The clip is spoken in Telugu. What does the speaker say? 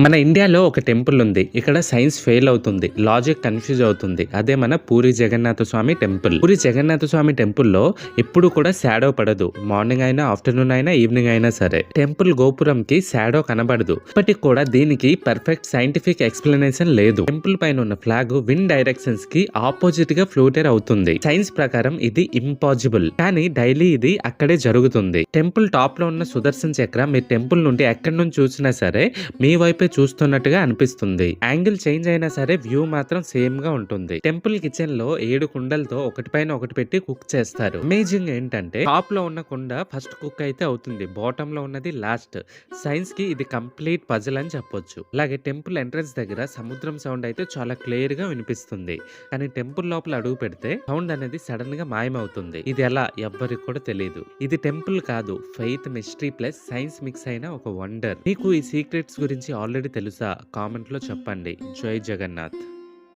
మన ఇండియాలో ఒక టెంపుల్ ఉంది. ఇక్కడ సైన్స్ ఫెయిల్ అవుతుంది. లాజిక్ కన్‌ఫ్యూజ్ అవుతుంది. అదే మన పూరి జగన్నాథ స్వామి టెంపుల్. పూరి జగన్నాథ స్వామి టెంపుల్‌లో ఎప్పుడు కూడా షాడో పడదు. మార్నింగ్ అయినా, ఆఫ్టర్‌నూన్ అయినా, ఈవినింగ్ అయినా సరే. టెంపుల్ గోపురంకి షాడో కనబడదు. ఇప్పటికి కూడా దీనికి పర్ఫెక్ట్ సైంటిఫిక్ ఎక్స్‌ప్లనేషన్ లేదు. టెంపుల్ పైన ఉన్న ఫ్లాగ్ విండ్ డైరెక్షన్స్ కి ఆపోజిట్ గా ఫ్లూటర్ అవుతుంది. సైన్స్ ప్రకారం ఇది ఇంపాసిబుల్. కానీ డైలీ ఇది అక్కడే జరుగుతుంది. టెంపుల్ టాప్ లో ఉన్న సుదర్శన్ చక్ర మీ టెంపుల్ నుండి ఎక్కడి నుంచి చూసినా సరే మీ వైపే చూస్తున్నట్టుగా అనిపిస్తుంది. యాంగిల్ చేంజ్ అయినా సరే వ్యూ మాత్రం సేమ్ గా ఉంటుంది. టెంపుల్ కిచెన్ లో 7 కుండలతో ఒకటిపైన ఒకటి పెట్టి కుక్ చేస్తారు. అమేజింగ్ ఏంటంటే టాప్ లో ఉన్న కుండ ఫస్ట్ కుక్ అయితే అవుతుంది, బాటమ్ లో ఉన్నది లాస్ట్. సైన్స్ కి ఇది కంప్లీట్ పజల్ అని చెప్పొచ్చు. అలాగే టెంపుల్ ఎంట్రన్స్ దగ్గర సముద్రం సౌండ్ అయితే చాలా క్లియర్ గా వినిపిస్తుంది. కానీ టెంపుల్ లోపల అడుగు పెడితే సౌండ్ అనేది సడన్ గా మాయమవుతుంది. ఇది ఎలా ఎవ్వరికి కూడా తెలియదు. ఇది టెంపుల్ కాదు, faith, mystery plus science mix అయిన ఒక వండర్. మీకు ఈ సీక్రెట్స్ గురించి ఆల్రెడీ తెలుసా? కామెంట్ లో చెప్పండి. జై జగన్నాథ్.